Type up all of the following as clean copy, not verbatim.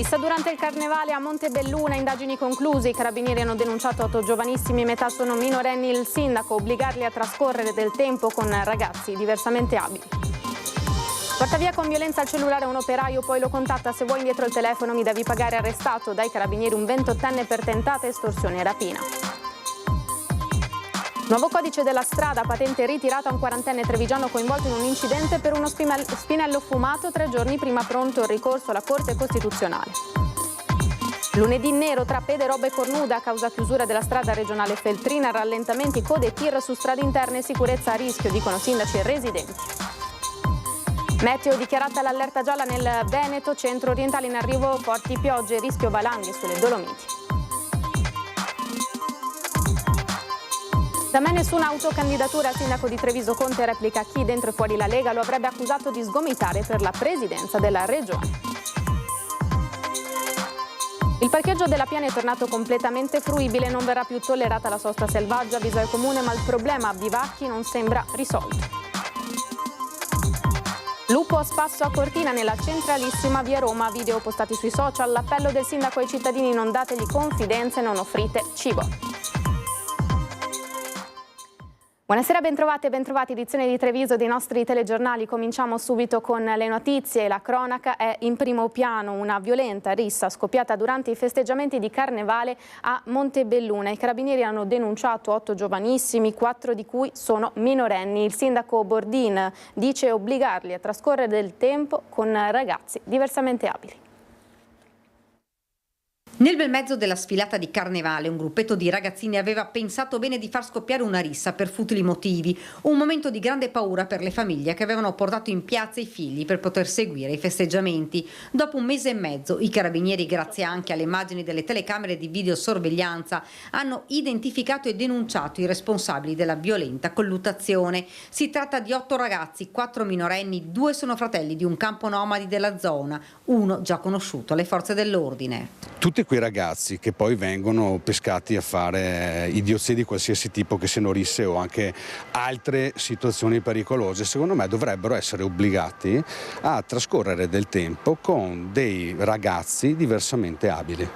Rissa durante il carnevale a Montebelluna, indagini concluse, i carabinieri hanno denunciato 8 giovanissimi, metà sono minorenni, il sindaco obbligarli a trascorrere del tempo con ragazzi diversamente abili. Porta via con violenza il cellulare un operaio, poi lo contatta, se vuoi indietro il telefono mi devi pagare, arrestato dai carabinieri un 28enne per tentata estorsione e rapina. Nuovo codice della strada, patente ritirata a un 40enne trevigiano coinvolto in un incidente per uno spinello fumato, 3 giorni prima pronto il ricorso alla Corte Costituzionale. Lunedì nero tra Pederoba e Cornuda a causa chiusura della strada regionale Feltrina, rallentamenti, code e tir su strade interne, sicurezza a rischio, dicono sindaci e residenti. Meteo, dichiarata l'allerta gialla nel Veneto, centro orientale in arrivo forti piogge, rischio valanghe sulle Dolomiti. Da me nessuna autocandidatura al sindaco di Treviso. Conte replica: chi dentro e fuori la Lega lo avrebbe accusato di sgomitare per la presidenza della regione. Il parcheggio della Piana è tornato completamente fruibile, non verrà più tollerata la sosta selvaggia, avvisa il comune, ma il problema bivacchi non sembra risolto. Lupo a spasso a Cortina nella centralissima via Roma, video postati sui social, l'appello del sindaco ai cittadini: non dategli confidenze, non offrite cibo. Buonasera, bentrovate e bentrovati, edizione di Treviso dei nostri telegiornali. Cominciamo subito con le notizie. La cronaca è in primo piano, una violenta rissa scoppiata durante i festeggiamenti di Carnevale a Montebelluna. I carabinieri hanno denunciato 8 giovanissimi, 4 di cui sono minorenni. Il sindaco Bordin dice obbligarli a trascorrere del tempo con ragazzi diversamente abili. Nel bel mezzo della sfilata di Carnevale un gruppetto di ragazzini aveva pensato bene di far scoppiare una rissa per futili motivi, un momento di grande paura per le famiglie che avevano portato in piazza i figli per poter seguire i festeggiamenti. Dopo un mese e mezzo i carabinieri, grazie anche alle immagini delle telecamere di videosorveglianza, hanno identificato e denunciato i responsabili della violenta colluttazione. Si tratta di 8 ragazzi, 4 minorenni, 2 sono fratelli di un campo nomadi della zona, uno già conosciuto alle forze dell'ordine. Tutti quei ragazzi che poi vengono pescati a fare idiozie di qualsiasi tipo, che siano risse o anche altre situazioni pericolose, secondo me dovrebbero essere obbligati a trascorrere del tempo con dei ragazzi diversamente abili.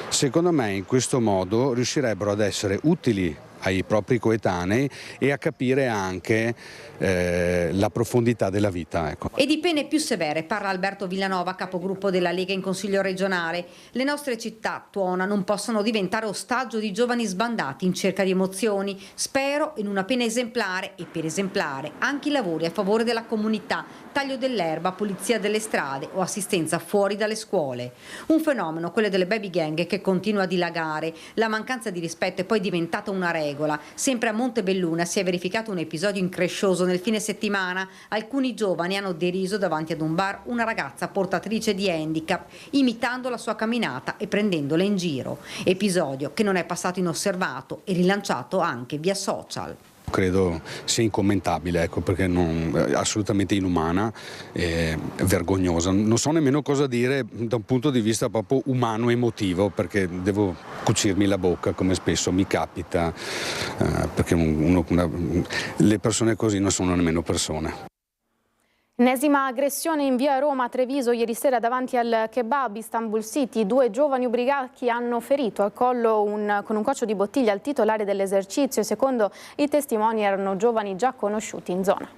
Secondo me in questo modo riuscirebbero ad essere utili ai propri coetanei e a capire anche la profondità della vita. Ecco. E di pene più severe parla Alberto Villanova, capogruppo della Lega in Consiglio regionale. Le nostre città, tuona, non possono diventare ostaggio di giovani sbandati in cerca di emozioni. Spero in una pena esemplare e per esemplare anche i lavori a favore della comunità, taglio dell'erba, pulizia delle strade o assistenza fuori dalle scuole. Un fenomeno, quello delle baby gang, che continua a dilagare. La mancanza di rispetto è poi diventata una regola. Sempre a Montebelluna si è verificato un episodio increscioso nel fine settimana. Alcuni giovani hanno deriso davanti ad un bar una ragazza portatrice di handicap, imitando la sua camminata e prendendola in giro. Episodio che non è passato inosservato e rilanciato anche via social. Credo sia incommentabile, ecco, perché è assolutamente inumana e vergognosa. Non so nemmeno cosa dire da un punto di vista proprio umano emotivo, perché devo cucirmi la bocca, come spesso mi capita, perché le persone così non sono nemmeno persone. Ennesima aggressione in via Roma a Treviso ieri sera davanti al kebab Istanbul City. 2 giovani ubriachi hanno ferito al collo con un coccio di bottiglia il titolare dell'esercizio. Secondo i testimoni erano giovani già conosciuti in zona.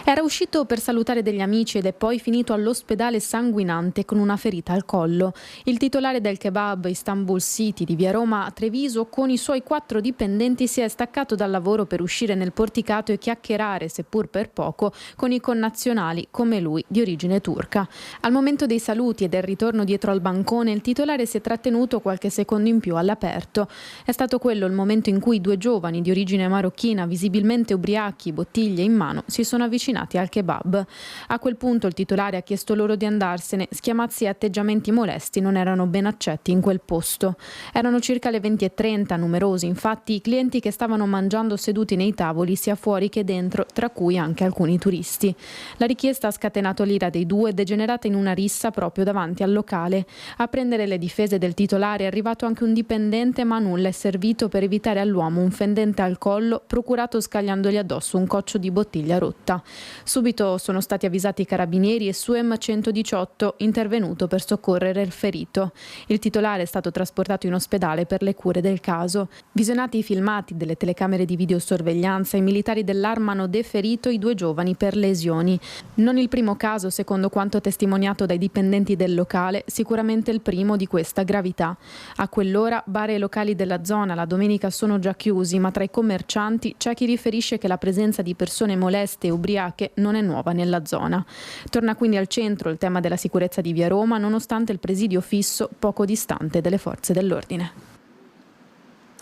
Era uscito per salutare degli amici ed è poi finito all'ospedale sanguinante con una ferita al collo. Il titolare del kebab Istanbul City di via Roma a Treviso con i suoi 4 dipendenti si è staccato dal lavoro per uscire nel porticato e chiacchierare, seppur per poco, con i connazionali come lui di origine turca. Al momento dei saluti e del ritorno dietro al bancone il titolare si è trattenuto qualche secondo in più all'aperto. È stato quello il momento in cui 2 giovani di origine marocchina, visibilmente ubriachi, bottiglie in mano, si sono avvicinati al kebab. A quel punto il titolare ha chiesto loro di andarsene, schiamazzi e atteggiamenti molesti non erano ben accetti in quel posto. Erano circa le 20:30, numerosi infatti i clienti che stavano mangiando seduti nei tavoli sia fuori che dentro, tra cui anche alcuni turisti. La richiesta ha scatenato l'ira dei 2, degenerata in una rissa proprio davanti al locale. A prendere le difese del titolare è arrivato anche un dipendente, ma nulla è servito per evitare all'uomo un fendente al collo procurato scagliandogli addosso un coccio di bottiglia rotta. Subito sono stati avvisati i carabinieri e SUEM 118 intervenuto per soccorrere il ferito. Il titolare è stato trasportato in ospedale per le cure del caso. Visionati i filmati delle telecamere di videosorveglianza, i militari dell'Arma hanno deferito i 2 giovani per lesioni. Non il primo caso, secondo quanto testimoniato dai dipendenti del locale, sicuramente il primo di questa gravità. A quell'ora bar e locali della zona la domenica sono già chiusi, ma tra i commercianti c'è chi riferisce che la presenza di persone moleste e ubriache non è nuova nella zona. Torna quindi al centro il tema della sicurezza di Via Roma, nonostante il presidio fisso poco distante delle forze dell'ordine.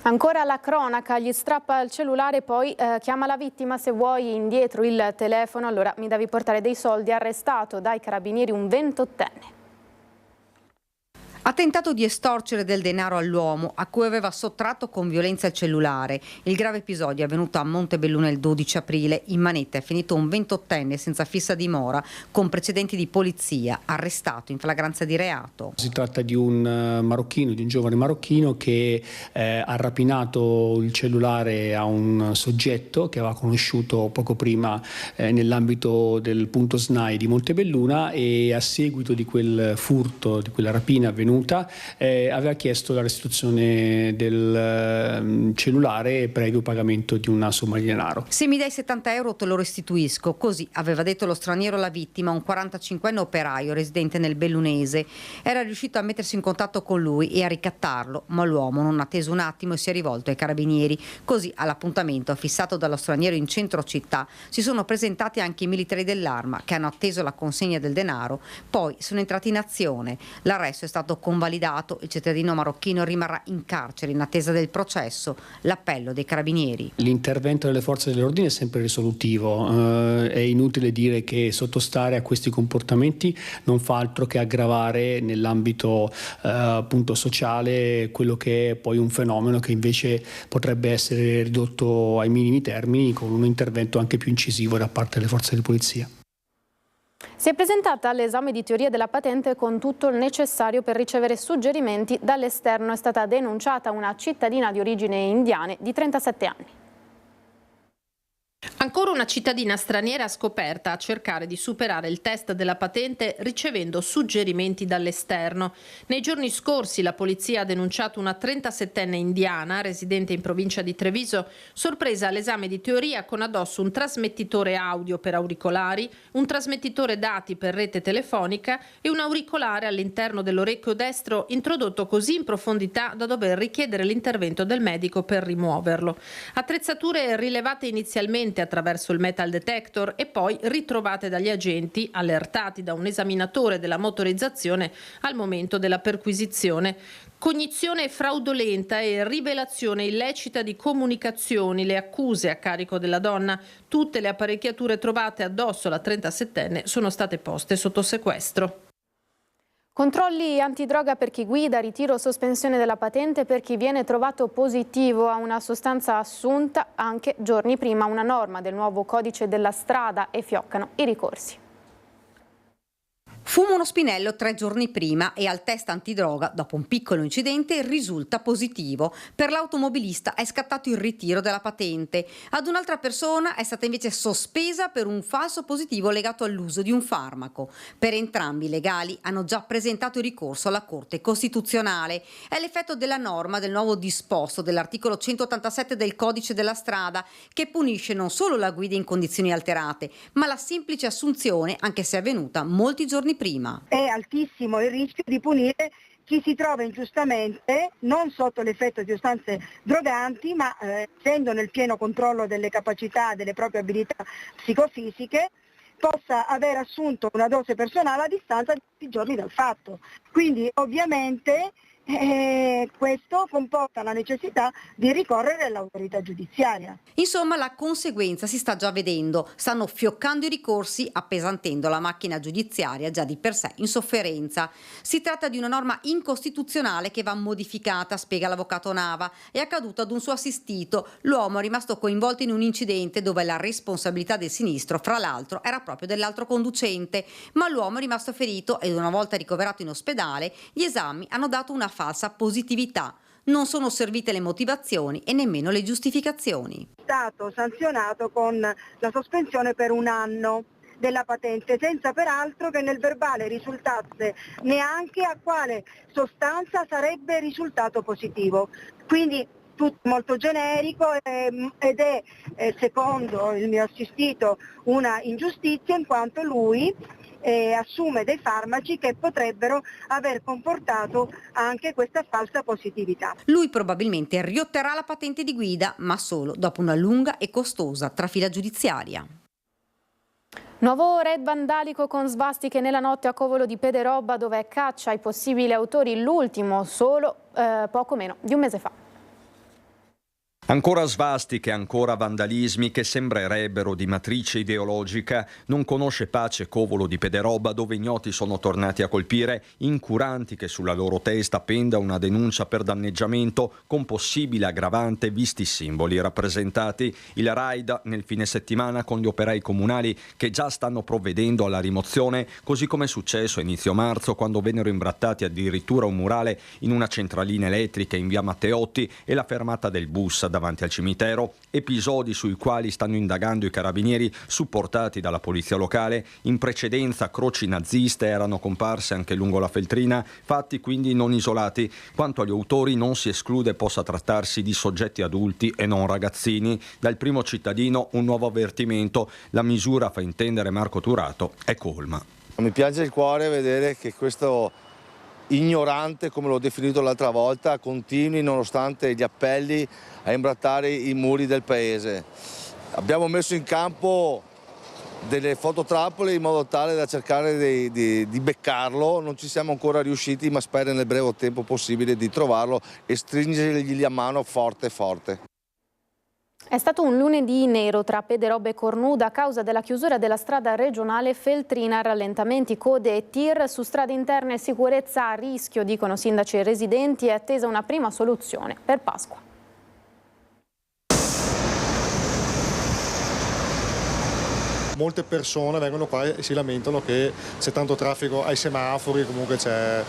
Ancora la cronaca, gli strappa il cellulare, poi chiama la vittima, se vuoi indietro il telefono, allora mi devi portare dei soldi. Arrestato dai carabinieri un 28enne. Ha tentato di estorcere del denaro all'uomo a cui aveva sottratto con violenza il cellulare. Il grave episodio è avvenuto a Montebelluna il 12 aprile. In manetta è finito un 28enne senza fissa dimora con precedenti di polizia, arrestato in flagranza di reato. Si tratta di un marocchino, di un giovane marocchino che ha rapinato il cellulare a un soggetto che aveva conosciuto poco prima nell'ambito del punto SNAI di Montebelluna, e a seguito di quel furto, di quella rapina avvenuta, aveva chiesto la restituzione del cellulare previo pagamento di una somma di denaro. Se mi dai 70 euro te lo restituisco, così aveva detto lo straniero alla vittima, un 45enne operaio residente nel Bellunese. Era riuscito a mettersi in contatto con lui e a ricattarlo, ma l'uomo non ha atteso un attimo e si è rivolto ai carabinieri. Così all'appuntamento fissato dallo straniero in centro città si sono presentati anche i militari dell'Arma che hanno atteso la consegna del denaro, poi sono entrati in azione. L'arresto è stato convalidato, il cittadino marocchino rimarrà in carcere in attesa del processo. L'appello dei carabinieri. L'intervento delle forze dell'ordine è sempre risolutivo, è inutile dire che sottostare a questi comportamenti non fa altro che aggravare nell'ambito appunto sociale quello che è poi un fenomeno che invece potrebbe essere ridotto ai minimi termini con un intervento anche più incisivo da parte delle forze di polizia. Si è presentata all'esame di teoria della patente con tutto il necessario per ricevere suggerimenti dall'esterno. È stata denunciata una cittadina di origine indiane di 37 anni. Ancora una cittadina straniera scoperta a cercare di superare il test della patente ricevendo suggerimenti dall'esterno. Nei giorni scorsi la polizia ha denunciato una 37enne indiana, residente in provincia di Treviso, sorpresa all'esame di teoria con addosso un trasmettitore audio per auricolari, un trasmettitore dati per rete telefonica e un auricolare all'interno dell'orecchio destro introdotto così in profondità da dover richiedere l'intervento del medico per rimuoverlo. Attrezzature rilevate inizialmente attraverso il metal detector e poi ritrovate dagli agenti, allertati da un esaminatore della motorizzazione al momento della perquisizione. Cognizione fraudolenta e rivelazione illecita di comunicazioni, le accuse a carico della donna. Tutte le apparecchiature trovate addosso alla 37enne sono state poste sotto sequestro. Controlli antidroga per chi guida, ritiro o sospensione della patente per chi viene trovato positivo a una sostanza assunta anche giorni prima, una norma del nuovo codice della strada, e fioccano i ricorsi. Fuma uno spinello 3 giorni prima e al test antidroga, dopo un piccolo incidente, risulta positivo. Per l'automobilista è scattato il ritiro della patente. Ad un'altra persona è stata invece sospesa per un falso positivo legato all'uso di un farmaco. Per entrambi i legali hanno già presentato il ricorso alla Corte Costituzionale. È l'effetto della norma del nuovo disposto dell'articolo 187 del Codice della Strada, che punisce non solo la guida in condizioni alterate, ma la semplice assunzione, anche se avvenuta molti giorni prima. È altissimo il rischio di punire chi si trova ingiustamente non sotto l'effetto di sostanze droganti, ma essendo nel pieno controllo delle capacità, delle proprie abilità psicofisiche, possa aver assunto una dose personale a distanza di 10 giorni dal fatto. Quindi ovviamente questo comporta la necessità di ricorrere all'autorità giudiziaria. Insomma, la conseguenza si sta già vedendo. Stanno fioccando i ricorsi, appesantendo la macchina giudiziaria già di per sé in sofferenza. Si tratta di una norma incostituzionale che va modificata, spiega l'avvocato Nava. È accaduto ad un suo assistito. L'uomo è rimasto coinvolto in un incidente dove la responsabilità del sinistro, fra l'altro, era proprio dell'altro conducente. Ma l'uomo è rimasto ferito ed una volta ricoverato in ospedale, gli esami hanno dato una falsa positività. Non sono servite le motivazioni e nemmeno le giustificazioni. È stato sanzionato con la sospensione per 1 anno della patente, senza peraltro che nel verbale risultasse neanche a quale sostanza sarebbe risultato positivo. Quindi tutto molto generico ed è, secondo il mio assistito, una ingiustizia, in quanto lui assume dei farmaci che potrebbero aver comportato anche questa falsa positività. Lui probabilmente riotterrà la patente di guida, ma solo dopo una lunga e costosa trafila giudiziaria. Nuovo raid vandalico con svastiche nella notte a Covolo di Pederobba, dove caccia ai possibili autori, l'ultimo solo poco meno di un mese fa. Ancora svastiche, ancora vandalismi che sembrerebbero di matrice ideologica. Non conosce pace Covolo di Pederobba, dove ignoti sono tornati a colpire, incuranti che sulla loro testa penda una denuncia per danneggiamento con possibile aggravante visti i simboli rappresentati. Il raid nel fine settimana con gli operai comunali che già stanno provvedendo alla rimozione, così come è successo a inizio marzo quando vennero imbrattati addirittura un murale in una centralina elettrica in via Matteotti e la fermata del bus davanti al cimitero, episodi sui quali stanno indagando i carabinieri supportati dalla polizia locale. In precedenza croci naziste erano comparse anche lungo la Feltrina, fatti quindi non isolati. Quanto agli autori non si esclude possa trattarsi di soggetti adulti e non ragazzini. Dal primo cittadino un nuovo avvertimento: la misura, fa intendere Marco Turato, è colma. Mi piace il cuore vedere che questo ignorante, come l'ho definito l'altra volta, continui nonostante gli appelli a imbrattare i muri del paese. Abbiamo messo in campo delle fototrappole in modo tale da cercare di beccarlo. Non ci siamo ancora riusciti, ma spero nel breve tempo possibile di trovarlo e stringergli la mano forte forte. È stato un lunedì nero tra Pederobba e Cornuda a causa della chiusura della strada regionale Feltrina, rallentamenti, code e tir su strade interne e sicurezza a rischio, dicono sindaci e residenti. È attesa una prima soluzione per Pasqua. Molte persone vengono qua e si lamentano che c'è tanto traffico ai semafori, comunque c'è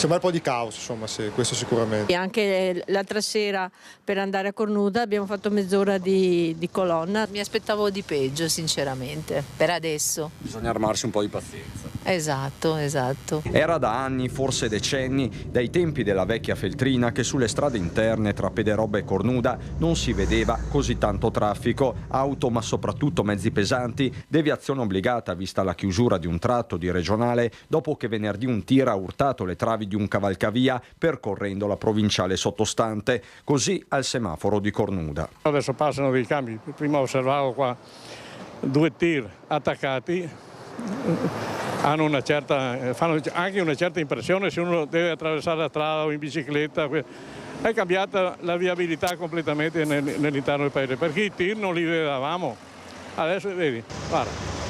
un bel po' di caos, insomma, sì, questo sicuramente. E anche l'altra sera per andare a Cornuda abbiamo fatto mezz'ora di colonna. Mi aspettavo di peggio, sinceramente, per adesso. Bisogna armarsi un po' di pazienza. Esatto, esatto. Era da anni, forse decenni, dai tempi della vecchia Feltrina, che sulle strade interne tra Pederobba e Cornuda non si vedeva così tanto traffico, auto ma soprattutto mezzi pesanti, deviazione obbligata vista la chiusura di un tratto di regionale dopo che venerdì un tir ha urtato le travi di un cavalcavia percorrendo la provinciale sottostante, così al semaforo di Cornuda. Adesso passano dei cambi, prima osservavo qua 2 tir attaccati, fanno anche una certa impressione se uno deve attraversare la strada o in bicicletta. È cambiata la viabilità completamente nell'interno del paese, perché i tir non li vedevamo, adesso vedi, guarda.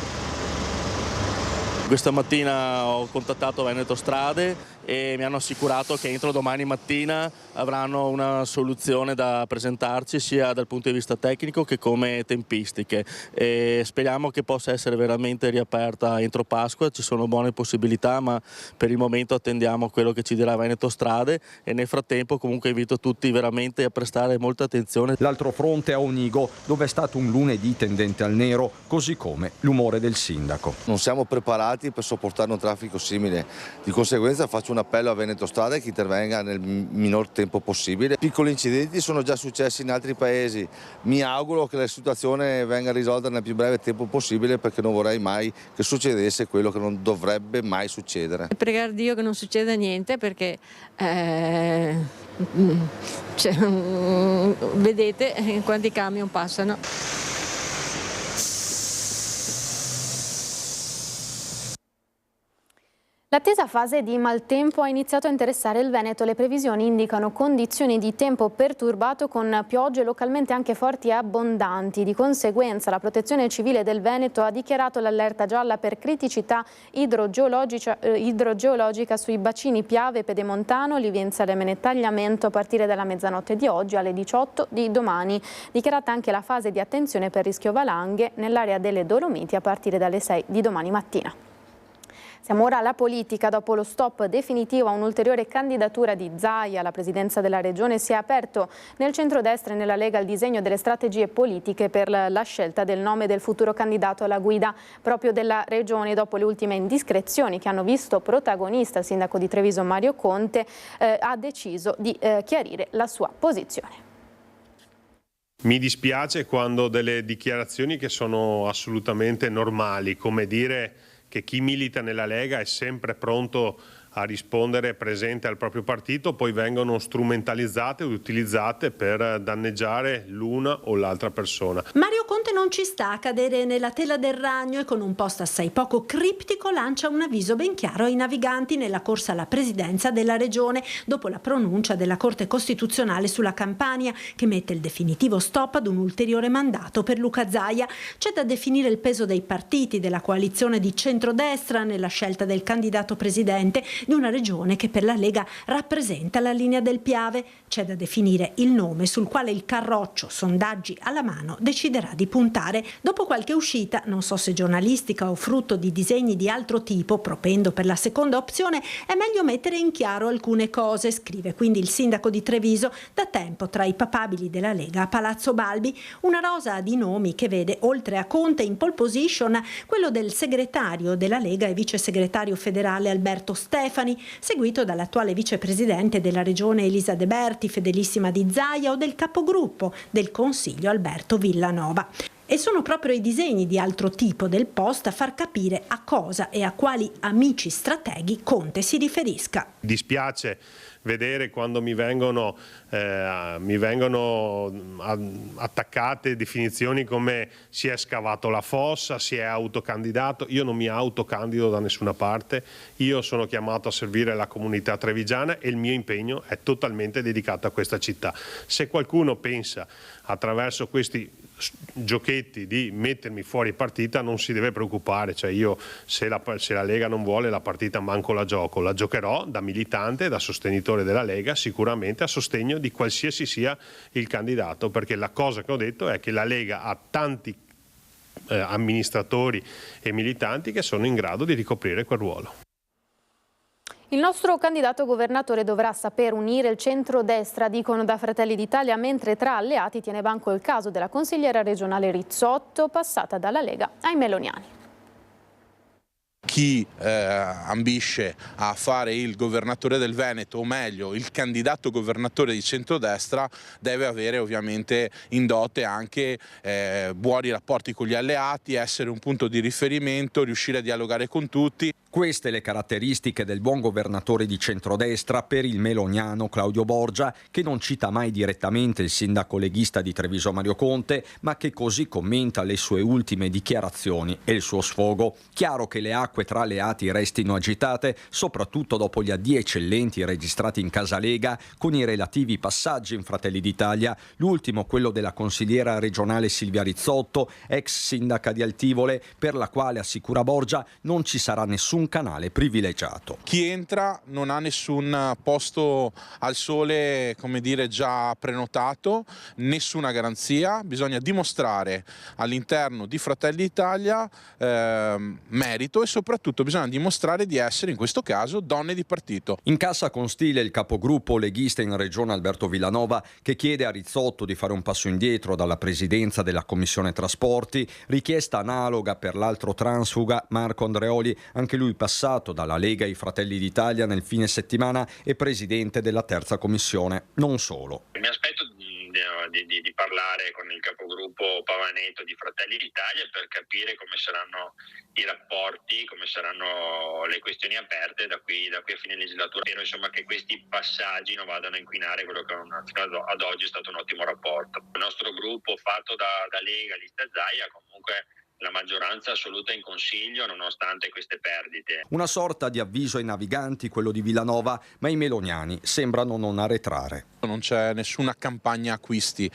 Questa mattina ho contattato Veneto Strade e mi hanno assicurato che entro domani mattina avranno una soluzione da presentarci sia dal punto di vista tecnico che come tempistiche, e speriamo che possa essere veramente riaperta entro Pasqua. Ci sono buone possibilità, ma per il momento attendiamo quello che ci dirà Veneto Strade e nel frattempo comunque invito tutti veramente a prestare molta attenzione. L'altro fronte a Onigo, dove è stato un lunedì tendente al nero, così come l'umore del sindaco. Non siamo preparati per sopportare un traffico simile, di conseguenza faccio un appello a Veneto Strade che intervenga nel minor tempo possibile. Piccoli incidenti sono già successi in altri paesi, mi auguro che la situazione venga risolta nel più breve tempo possibile, perché non vorrei mai che succedesse quello che non dovrebbe mai succedere. Pregare Dio che non succeda niente, perché vedete quanti camion passano. L'attesa fase di maltempo ha iniziato a interessare il Veneto. Le previsioni indicano condizioni di tempo perturbato con piogge localmente anche forti e abbondanti. Di conseguenza la Protezione Civile del Veneto ha dichiarato l'allerta gialla per criticità idrogeologica sui bacini Piave, Pedemontano, Livenza e Lemene Tagliamento a partire dalla mezzanotte di oggi alle 18 di domani. Dichiarata anche la fase di attenzione per rischio valanghe nell'area delle Dolomiti a partire dalle 6 di domani mattina. Siamo ora alla politica. Dopo lo stop definitivo a un'ulteriore candidatura di Zaia alla presidenza della regione, si è aperto nel centrodestra e nella Lega il disegno delle strategie politiche per la scelta del nome del futuro candidato alla guida proprio della regione. Dopo le ultime indiscrezioni che hanno visto protagonista il sindaco di Treviso Mario Conte, ha deciso di chiarire la sua posizione. Mi dispiace quando delle dichiarazioni che sono assolutamente normali, come dire che chi milita nella Lega è sempre pronto a rispondere presente al proprio partito, poi vengono strumentalizzate e utilizzate per danneggiare l'una o l'altra persona. Mario Conte non ci sta a cadere nella tela del ragno e con un post assai poco criptico lancia un avviso ben chiaro ai naviganti nella corsa alla presidenza della regione dopo la pronuncia della Corte Costituzionale sulla Campania che mette il definitivo stop ad un ulteriore mandato per Luca Zaia. C'è da definire il peso dei partiti della coalizione di centrodestra nella scelta del candidato presidente di una regione che per la Lega rappresenta la linea del Piave. C'è da definire il nome sul quale il Carroccio, sondaggi alla mano, deciderà di puntare. Dopo qualche uscita, non so se giornalistica o frutto di disegni di altro tipo, propendo per la seconda opzione, è meglio mettere in chiaro alcune cose, scrive quindi il sindaco di Treviso, da tempo tra i papabili della Lega a Palazzo Balbi. Una rosa di nomi che vede, oltre a Conte, in pole position quello del segretario della Lega e vice segretario federale Alberto Stefani, seguito dall'attuale vicepresidente della regione Elisa De Berti, fedelissima di Zaia, o del capogruppo del Consiglio Alberto Villanova. E sono proprio i disegni di altro tipo del post a far capire a cosa e a quali amici strateghi Conte si riferisca. Dispiace vedere quando mi vengono attaccate definizioni come si è scavato la fossa, si è autocandidato. Io non mi autocandido da nessuna parte, io sono chiamato a servire la comunità trevigiana e il mio impegno è totalmente dedicato a questa città. Se qualcuno pensa attraverso questi giochetti di mettermi fuori partita, non si deve preoccupare, cioè io se la Lega non vuole la partita manco la gioco, la giocherò da militante, da sostenitore della Lega, sicuramente a sostegno di qualsiasi sia il candidato, perché la cosa che ho detto è che la Lega ha tanti amministratori e militanti che sono in grado di ricoprire quel ruolo. Il nostro candidato governatore dovrà saper unire il centro-destra, dicono da Fratelli d'Italia, mentre tra alleati tiene banco il caso della consigliera regionale Rizzotto, passata dalla Lega ai meloniani. Chi ambisce a fare il governatore del Veneto, o meglio il candidato governatore di centrodestra, deve avere ovviamente in dote anche buoni rapporti con gli alleati, essere un punto di riferimento, riuscire a dialogare con tutti. Queste le caratteristiche del buon governatore di centrodestra per il meloniano Claudio Borgia, che non cita mai direttamente il sindaco leghista di Treviso Mario Conte, ma che così commenta le sue ultime dichiarazioni e il suo sfogo. Chiaro che le acque tra alleati restino agitate, soprattutto dopo gli addii eccellenti registrati in Casa Lega con i relativi passaggi in Fratelli d'Italia, l'ultimo quello della consigliera regionale Silvia Rizzotto, ex sindaca di Altivole, per la quale, assicura Borgia, non ci sarà nessun canale privilegiato. Chi entra non ha nessun posto al sole, come dire, già prenotato, nessuna garanzia, bisogna dimostrare all'interno di Fratelli d'Italia merito e soprattutto bisogna dimostrare di essere in questo caso donne di partito. Incassa con stile il capogruppo leghista in regione Alberto Villanova, che chiede a Rizzotto di fare un passo indietro dalla presidenza della Commissione Trasporti, richiesta analoga per l'altro transfuga Marco Andreoli, anche lui passato dalla Lega ai Fratelli d'Italia nel fine settimana e presidente della terza commissione. Non solo. Mi aspetto di parlare con il capogruppo Pavanetto di Fratelli d'Italia per capire come saranno i rapporti, come saranno le questioni aperte da qui a fine legislatura. Spero insomma che questi passaggi non vadano a inquinare quello che fino ad oggi è stato un ottimo rapporto. Il nostro gruppo fatto da Lega, lista Zaia, comunque la maggioranza assoluta in Consiglio nonostante queste perdite. Una sorta di avviso ai naviganti, quello di Villanova, ma i meloniani sembrano non arretrare. Non c'è nessuna campagna acquisti,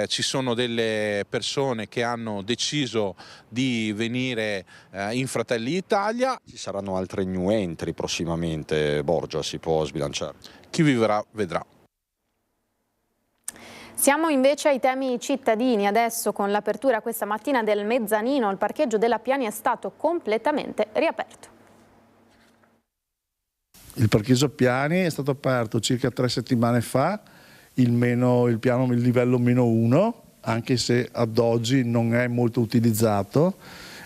ci sono delle persone che hanno deciso di venire in Fratelli d'Italia. Ci saranno altre new entry prossimamente, Borgia si può sbilanciare? Chi vivrà vedrà. Siamo invece ai temi cittadini. Adesso, con l'apertura questa mattina del mezzanino, il parcheggio della Piani è stato completamente riaperto. Il parcheggio a piani è stato aperto circa 3 settimane fa, il livello -1, anche se ad oggi non è molto utilizzato,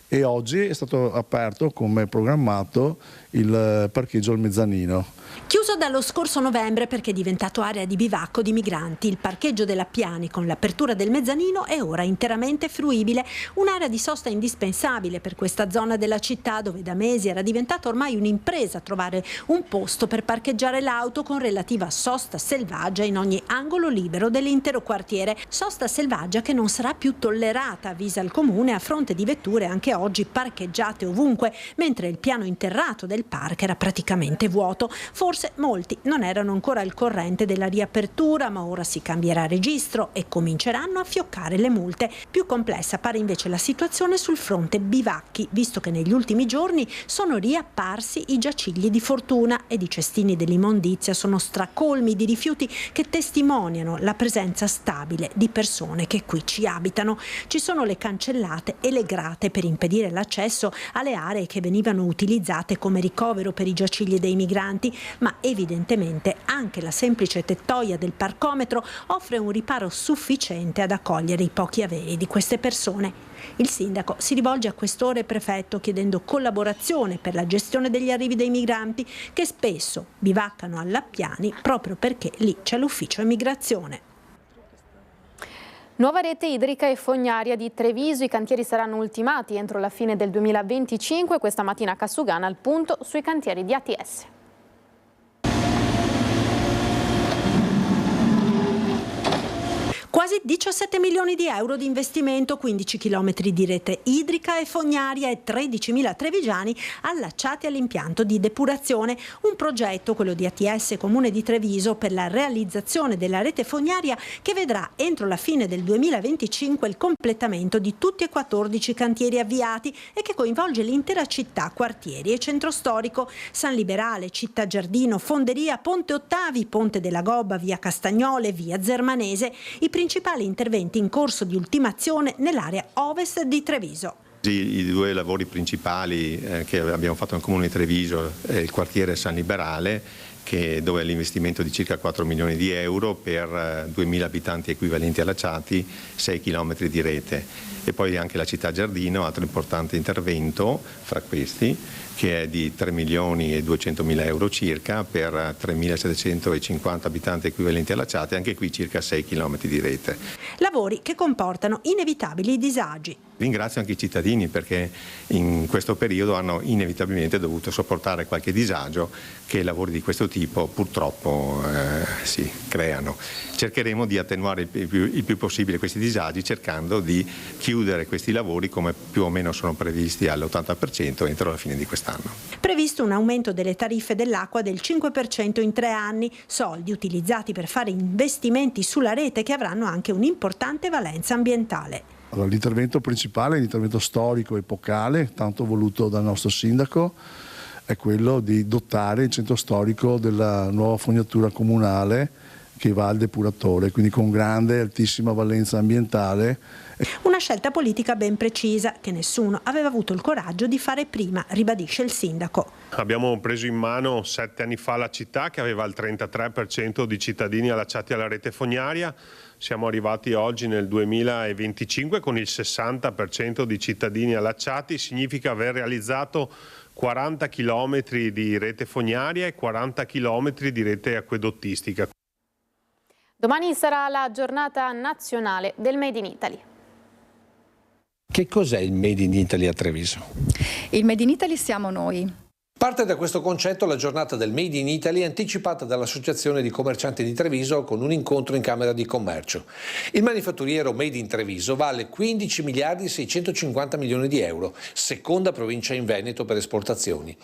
e oggi è stato aperto come programmato il parcheggio al mezzanino. Chiuso dallo scorso novembre perché è diventato area di bivacco di migranti, il parcheggio della Piani con l'apertura del mezzanino è ora interamente fruibile, un'area di sosta indispensabile per questa zona della città dove da mesi era diventata ormai un'impresa trovare un posto per parcheggiare l'auto con relativa sosta selvaggia in ogni angolo libero dell'intero quartiere. Sosta selvaggia che non sarà più tollerata, avvisa il comune, a fronte di vetture anche oggi parcheggiate ovunque, mentre il piano interrato del parco era praticamente vuoto. Forse molti non erano ancora al corrente della riapertura, ma ora si cambierà registro e cominceranno a fioccare le multe. Più complessa pare invece la situazione sul fronte bivacchi, visto che negli ultimi giorni sono riapparsi i giacigli di fortuna ed i cestini dell'immondizia sono stracolmi di rifiuti che testimoniano la presenza stabile di persone che qui ci abitano. Ci sono le cancellate e le grate per impedire l'accesso alle aree che venivano utilizzate come ricovero per i giacigli dei migranti, ma evidentemente anche la semplice tettoia del parcometro offre un riparo sufficiente ad accogliere i pochi averi di queste persone. Il sindaco si rivolge a questore e prefetto chiedendo collaborazione per la gestione degli arrivi dei migranti che spesso bivaccano alla Piani proprio perché lì c'è l'ufficio immigrazione. Nuova rete idrica e fognaria di Treviso, i cantieri saranno ultimati entro la fine del 2025, questa mattina a Cassugana al punto sui cantieri di ATS. Quasi 17 milioni di euro di investimento, 15 chilometri di rete idrica e fognaria e 13.000 trevigiani allacciati all'impianto di depurazione. Un progetto, quello di ATS Comune di Treviso, per la realizzazione della rete fognaria che vedrà entro la fine del 2025 il completamento di tutti e 14 cantieri avviati e che coinvolge l'intera città, quartieri e centro storico. San Liberale, Città Giardino, Fonderia, Ponte Ottavi, Ponte della Gobba, via Castagnole, via Zermanese. I principali interventi in corso di ultimazione nell'area ovest di Treviso. I due lavori principali che abbiamo fatto nel Comune di Treviso è il quartiere San Liberale, dove l'investimento di circa 4 milioni di euro per 2.000 abitanti equivalenti allacciati, 6 chilometri di rete. E poi anche la Città Giardino, altro importante intervento fra questi, che è di 3 milioni e 200 mila euro circa per 3.750 abitanti equivalenti allacciati, anche qui circa 6 chilometri di rete. Lavori che comportano inevitabili disagi. Ringrazio anche i cittadini perché in questo periodo hanno inevitabilmente dovuto sopportare qualche disagio che lavori di questo tipo purtroppo si creano. Cercheremo di attenuare il più possibile questi disagi cercando di chiudere questi lavori come più o meno sono previsti all'80% entro la fine di quest'anno. Previsto un aumento delle tariffe dell'acqua del 5% in 3 anni, soldi utilizzati per fare investimenti sulla rete che avranno anche un'importante valenza ambientale. Allora, l'intervento principale, l'intervento storico epocale, tanto voluto dal nostro sindaco, è quello di dotare il centro storico della nuova fognatura comunale che va al depuratore, quindi con grande, altissima valenza ambientale. Una scelta politica ben precisa che nessuno aveva avuto il coraggio di fare prima, ribadisce il sindaco. Abbiamo preso in mano 7 anni fa la città che aveva il 33% di cittadini allacciati alla rete fognaria. Siamo arrivati oggi nel 2025 con il 60% di cittadini allacciati, significa aver realizzato 40 chilometri di rete fognaria e 40 chilometri di rete acquedottistica. Domani sarà la giornata nazionale del Made in Italy. Che cos'è il Made in Italy a Treviso? Il Made in Italy siamo noi. Parte da questo concetto la giornata del Made in Italy anticipata dall'Associazione di Commercianti di Treviso con un incontro in Camera di Commercio. Il manifatturiero Made in Treviso vale 15 miliardi e 650 milioni di euro, seconda provincia in Veneto per esportazioni.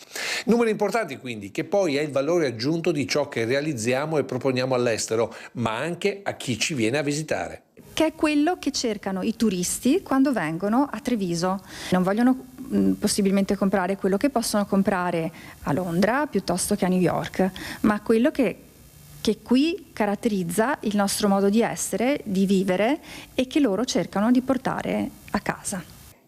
Numeri importanti quindi, che poi è il valore aggiunto di ciò che realizziamo e proponiamo all'estero, ma anche a chi ci viene a visitare. Che è quello che cercano i turisti quando vengono a Treviso. Non vogliono possibilmente comprare quello che possono comprare a Londra piuttosto che a New York, ma quello che qui caratterizza il nostro modo di essere, di vivere e che loro cercano di portare a casa.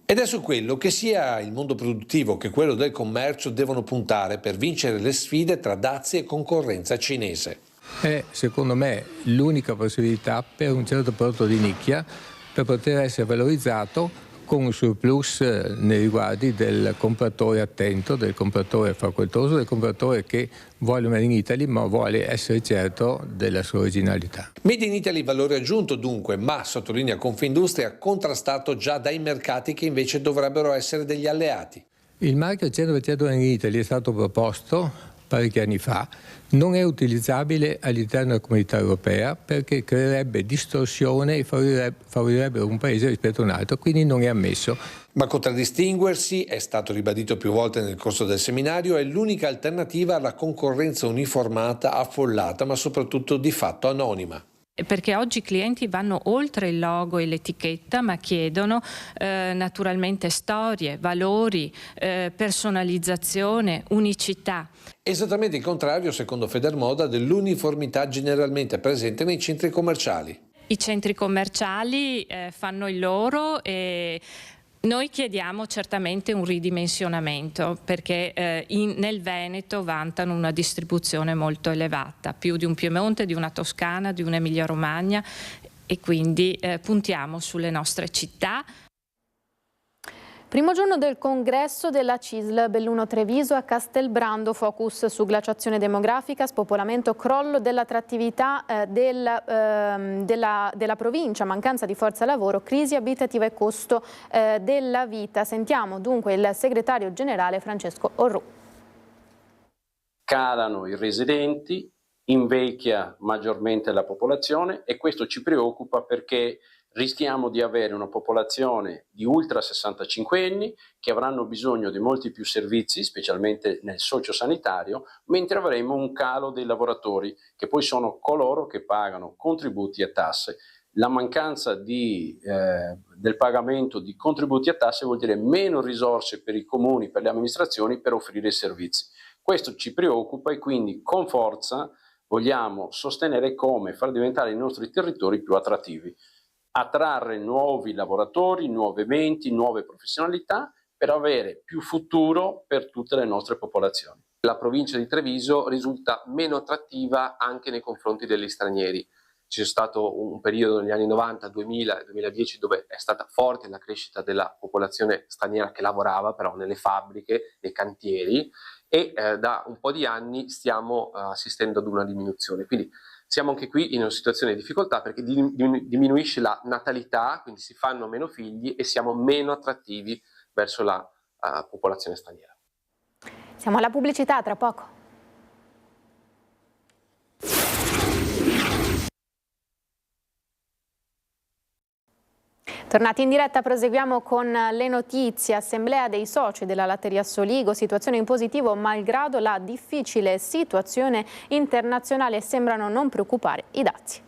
È Ed è su quello che sia il mondo produttivo che quello del commercio devono puntare per vincere le sfide tra dazi e concorrenza cinese. È secondo me l'unica possibilità per un certo prodotto di nicchia per poter essere valorizzato con un surplus nei riguardi del compratore attento, del compratore facoltoso, del compratore che vuole Made in Italy ma vuole essere certo della sua originalità. Made in Italy valore aggiunto dunque, ma sottolinea Confindustria contrastato già dai mercati che invece dovrebbero essere degli alleati. Il marchio 100% Made in Italy è stato proposto parecchi anni fa, non è utilizzabile all'interno della comunità europea perché creerebbe distorsione e favorirebbe un paese rispetto a un altro, quindi non è ammesso. Ma contraddistinguersi, è stato ribadito più volte nel corso del seminario, è l'unica alternativa alla concorrenza uniformata, affollata, ma soprattutto di fatto anonima. Perché oggi i clienti vanno oltre il logo e l'etichetta, ma chiedono naturalmente storie, valori, personalizzazione, unicità. Esattamente il contrario, secondo Federmoda, dell'uniformità generalmente presente nei centri commerciali. I centri commerciali fanno il loro e noi chiediamo certamente un ridimensionamento perché nel Veneto vantano una distribuzione molto elevata, più di un Piemonte, di una Toscana, di un'Emilia Romagna e quindi puntiamo sulle nostre città. Primo giorno del congresso della CISL Belluno Treviso a Castelbrando, focus su glaciazione demografica, spopolamento, crollo dell'attrattività della provincia, mancanza di forza lavoro, crisi abitativa e costo della vita. Sentiamo dunque il segretario generale Francesco Orru. Calano i residenti, invecchia maggiormente la popolazione e questo ci preoccupa perché rischiamo di avere una popolazione di ultra 65 anni che avranno bisogno di molti più servizi, specialmente nel sociosanitario, mentre avremo un calo dei lavoratori che poi sono coloro che pagano contributi e tasse. La mancanza del pagamento di contributi e tasse vuol dire meno risorse per i comuni, per le amministrazioni per offrire servizi. Questo ci preoccupa e quindi con forza vogliamo sostenere come far diventare i nostri territori più attrattivi. Attrarre nuovi lavoratori, nuove menti, nuove professionalità per avere più futuro per tutte le nostre popolazioni. La provincia di Treviso risulta meno attrattiva anche nei confronti degli stranieri. C'è stato un periodo negli anni 90, 2000, 2010 dove è stata forte la crescita della popolazione straniera che lavorava però nelle fabbriche, nei cantieri e da un po' di anni stiamo assistendo ad una diminuzione. Quindi siamo anche qui in una situazione di difficoltà perché diminuisce la natalità, quindi si fanno meno figli e siamo meno attrattivi verso la popolazione straniera. Siamo alla pubblicità, tra poco. Tornati in diretta, proseguiamo con le notizie. Assemblea dei soci della latteria Soligo, situazione in positivo malgrado la difficile situazione internazionale, sembrano non preoccupare i dazi.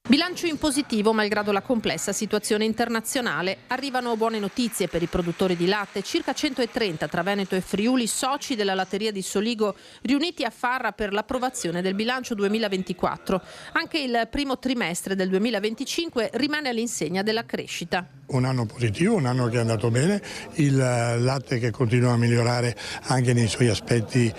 Bilancio in positivo malgrado la complessa situazione internazionale. Arrivano buone notizie per i produttori di latte, circa 130 tra Veneto e Friuli, soci della latteria di Soligo riuniti a Farra per l'approvazione del bilancio 2024. Anche il primo trimestre del 2025 rimane all'insegna della crescita. Un anno positivo, un anno che è andato bene, il latte che continua a migliorare anche nei suoi aspetti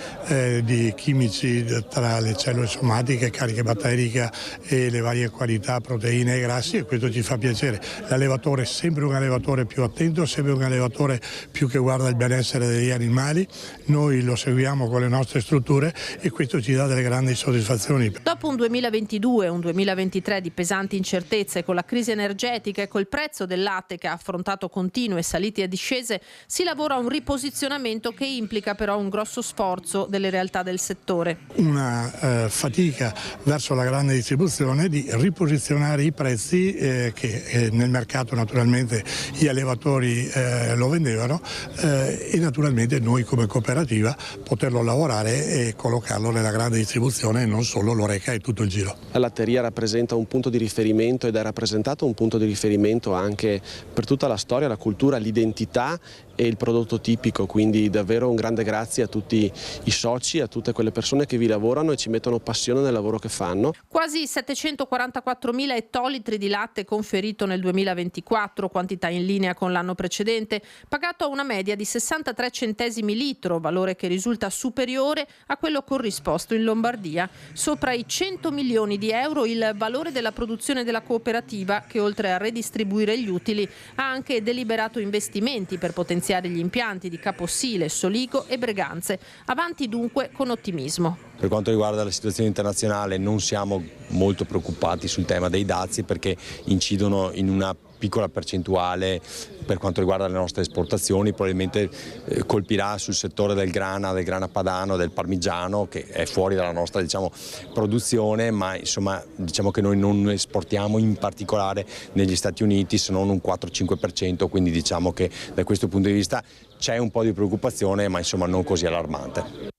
di chimici tra le cellule somatiche, cariche batterica e le varie qualità, proteine e grassi, e questo ci fa piacere. L'allevatore è sempre un allevatore più attento, sempre un allevatore più che guarda il benessere degli animali, noi lo seguiamo con le nostre strutture e questo ci dà delle grandi soddisfazioni. Dopo un 2022 e un 2023 di pesanti incertezze con la crisi energetica e col prezzo del latte che ha affrontato continue salite e discese, si lavora a un riposizionamento che implica però un grosso sforzo delle realtà del settore. Una fatica verso la grande distribuzione di riposizionare i prezzi che nel mercato naturalmente gli allevatori lo vendevano e naturalmente noi come cooperativa poterlo lavorare e collocarlo nella grande distribuzione e non solo l'Oreca e tutto il giro. La latteria rappresenta un punto di riferimento ed è rappresentato un punto di riferimento anche per tutta la storia, la cultura, l'identità e il prodotto tipico, quindi davvero un grande grazie a tutti i soci, a tutte quelle persone che vi lavorano e ci mettono passione nel lavoro che fanno. Quasi 744.000 ettolitri di latte conferito nel 2024, quantità in linea con l'anno precedente, pagato a una media di 63 centesimi litro, valore che risulta superiore a quello corrisposto in Lombardia. Sopra i 100 milioni di euro il valore della produzione della cooperativa, che oltre a redistribuire gli utili ha anche deliberato investimenti per potenziare gli impianti di Caposile, Soligo e Breganze. Avanti dunque con ottimismo. Per quanto riguarda la situazione internazionale non siamo molto preoccupati sul tema dei dazi, perché incidono in una piccola percentuale per quanto riguarda le nostre esportazioni, probabilmente colpirà sul settore del grana padano, del parmigiano, che è fuori dalla nostra produzione, ma insomma diciamo che noi non esportiamo in particolare negli Stati Uniti se non un 4-5%, quindi diciamo che da questo punto di vista c'è un po' di preoccupazione, ma insomma non così allarmante.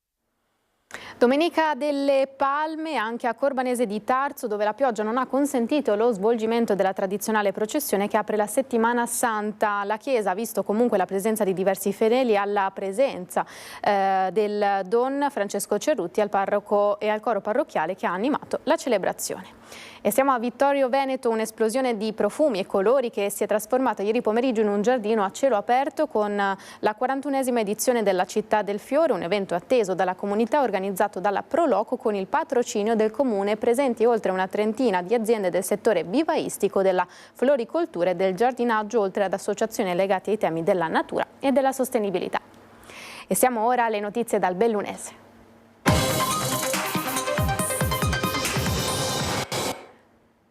Domenica delle Palme anche a Corbanese di Tarzo, dove la pioggia non ha consentito lo svolgimento della tradizionale processione che apre la settimana santa. La chiesa ha visto comunque la presenza di diversi fedeli alla presenza del Don Francesco Cerruti al parroco e al coro parrocchiale che ha animato la celebrazione. E siamo a Vittorio Veneto, un'esplosione di profumi e colori che si è trasformata ieri pomeriggio in un giardino a cielo aperto con la 41esima edizione della Città del Fiore, un evento atteso dalla comunità organizzato dalla Proloco con il patrocinio del comune, presenti oltre una trentina di aziende del settore vivaistico, della floricoltura e del giardinaggio, oltre ad associazioni legate ai temi della natura e della sostenibilità. E siamo ora alle notizie dal Bellunese.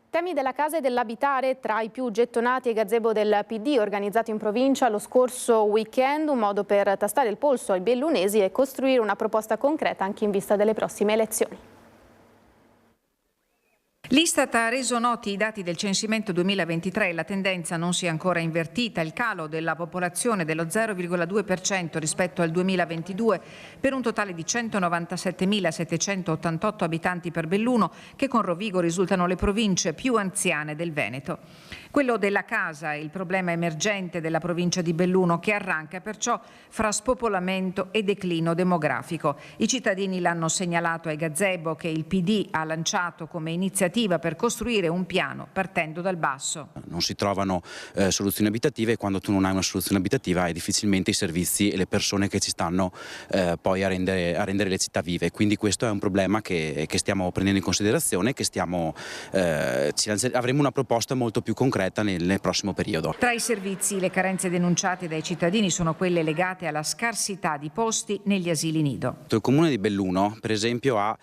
Temi della casa e dell'abitare tra i più gettonati ai gazebo del PD organizzato in provincia lo scorso weekend, un modo per tastare il polso ai bellunesi e costruire una proposta concreta anche in vista delle prossime elezioni. L'Istat ha reso noti i dati del censimento 2023, la tendenza non si è ancora invertita, il calo della popolazione dello 0,2% rispetto al 2022 per un totale di 197.788 abitanti per Belluno, che con Rovigo risultano le province più anziane del Veneto. Quello della casa è il problema emergente della provincia di Belluno, che arranca perciò fra spopolamento e declino demografico. I cittadini l'hanno segnalato ai gazebo che il PD ha lanciato come iniziativa per costruire un piano partendo dal basso. Non si trovano soluzioni abitative, e quando tu non hai una soluzione abitativa hai difficilmente i servizi e le persone che ci stanno poi a rendere le città vive. Quindi questo è un problema che stiamo prendendo in considerazione, che avremo una proposta molto più concreta nel prossimo periodo. Tra i servizi, le carenze denunciate dai cittadini sono quelle legate alla scarsità di posti negli asili nido. Il comune di Belluno, per esempio, ha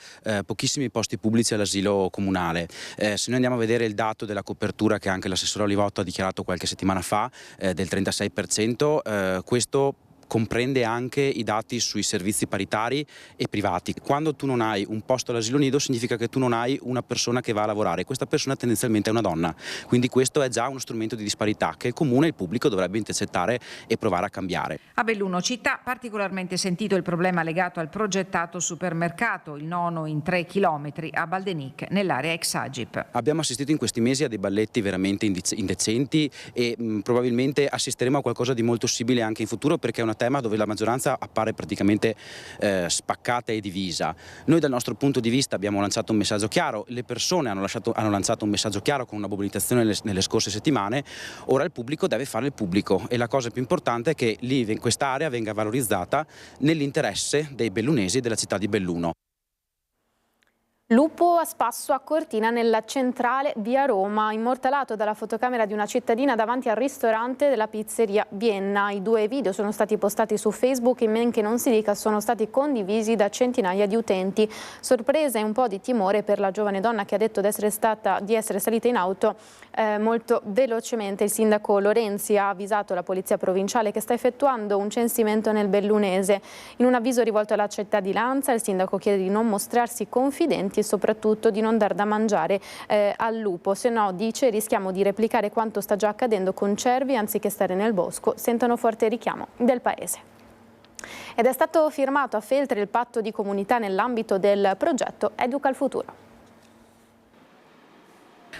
pochissimi posti pubblici all'asilo comunale. Se noi andiamo a vedere il dato della copertura che anche l'assessore Olivotto ha dichiarato qualche settimana fa, del 36%, questo comprende anche i dati sui servizi paritari e privati. Quando tu non hai un posto all'asilo nido significa che tu non hai una persona che va a lavorare. Questa persona tendenzialmente è una donna, quindi questo è già uno strumento di disparità che il comune e il pubblico dovrebbe intercettare e provare a cambiare. A Belluno città particolarmente sentito il problema legato al progettato supermercato, il nono in 3 chilometri a Baldenic, nell'area ex Agip. Abbiamo assistito in questi mesi a dei balletti veramente indecenti e probabilmente assisteremo a qualcosa di molto simile anche in futuro, perché è una tema dove la maggioranza appare praticamente spaccata e divisa. Noi dal nostro punto di vista abbiamo lanciato un messaggio chiaro, le persone hanno lanciato un messaggio chiaro con una mobilitazione nelle scorse settimane, ora il pubblico deve fare il pubblico e la cosa più importante è che lì in questa area venga valorizzata nell'interesse dei bellunesi e della città di Belluno. Lupo a spasso a Cortina, nella centrale via Roma, immortalato dalla fotocamera di una cittadina davanti al ristorante della pizzeria Vienna. I 2 video sono stati postati su Facebook e, men che non si dica, sono stati condivisi da centinaia di utenti. Sorpresa e un po' di timore per la giovane donna che ha detto di essere salita in auto molto velocemente. Il sindaco Lorenzi ha avvisato la polizia provinciale che sta effettuando un censimento nel bellunese. In un avviso rivolto alla cittadinanza, il sindaco chiede di non mostrarsi confidenti e soprattutto di non dar da mangiare al lupo, se no, dice, rischiamo di replicare quanto sta già accadendo con cervi anziché stare nel bosco. Sentono forte richiamo del paese. Ed è stato firmato a Feltre il patto di comunità nell'ambito del progetto Educa al Futuro.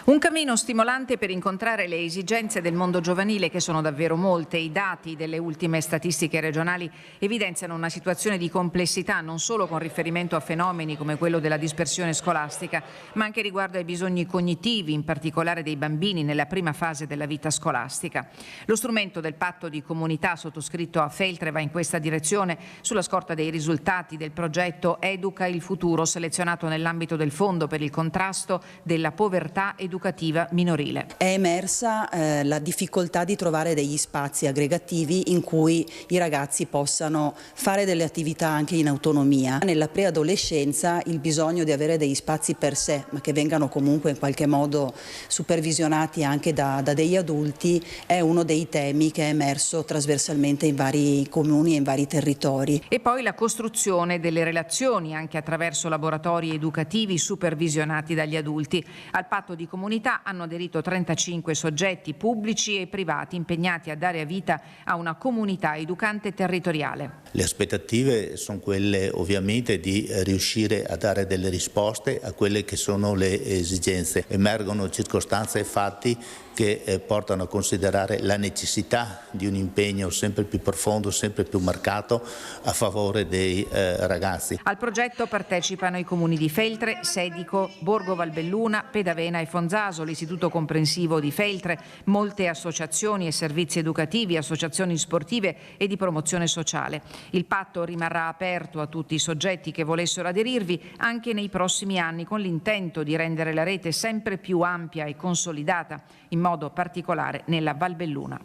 Un cammino stimolante per incontrare le esigenze del mondo giovanile, che sono davvero molte. I dati delle ultime statistiche regionali evidenziano una situazione di complessità non solo con riferimento a fenomeni come quello della dispersione scolastica, ma anche riguardo ai bisogni cognitivi, in particolare dei bambini nella prima fase della vita scolastica. Lo strumento del patto di comunità sottoscritto a Feltre va in questa direzione, sulla scorta dei risultati del progetto Educa il futuro, selezionato nell'ambito del Fondo per il contrasto della povertà educativa minorile. È emersa la difficoltà di trovare degli spazi aggregativi in cui i ragazzi possano fare delle attività anche in autonomia. Nella preadolescenza il bisogno di avere degli spazi per sé, ma che vengano comunque in qualche modo supervisionati anche da degli adulti, è uno dei temi che è emerso trasversalmente in vari comuni e in vari territori. E poi la costruzione delle relazioni anche attraverso laboratori educativi supervisionati dagli adulti. Al patto di comunità hanno aderito 35 soggetti pubblici e privati impegnati a dare vita a una comunità educante territoriale. Le aspettative sono quelle ovviamente di riuscire a dare delle risposte a quelle che sono le esigenze. Emergono circostanze e fatti che portano a considerare la necessità di un impegno sempre più profondo, sempre più marcato a favore dei ragazzi. Al progetto partecipano i comuni di Feltre, Sedico, Borgo Valbelluna, Pedavena e Fonzaso, l'Istituto Comprensivo di Feltre, molte associazioni e servizi educativi, associazioni sportive e di promozione sociale. Il patto rimarrà aperto a tutti i soggetti che volessero aderirvi anche nei prossimi anni, con l'intento di rendere la rete sempre più ampia e consolidata, in modo particolare nella Valbelluna.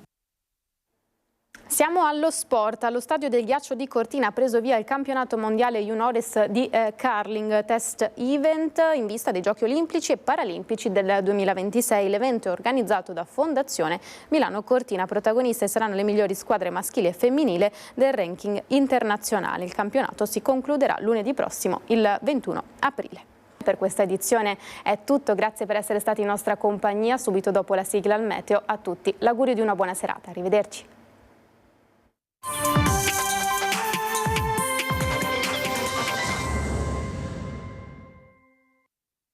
Siamo allo sport. Allo stadio del ghiaccio di Cortina ha preso via il campionato mondiale juniores di curling test event in vista dei Giochi Olimpici e Paralimpici del 2026. L'evento è organizzato da Fondazione Milano Cortina. Protagoniste saranno le migliori squadre maschili e femminile del ranking internazionale. Il campionato si concluderà lunedì prossimo, il 21 aprile. Per questa edizione è tutto, grazie per essere stati in nostra compagnia. Subito dopo la sigla al meteo, a tutti l'augurio di una buona serata. Arrivederci.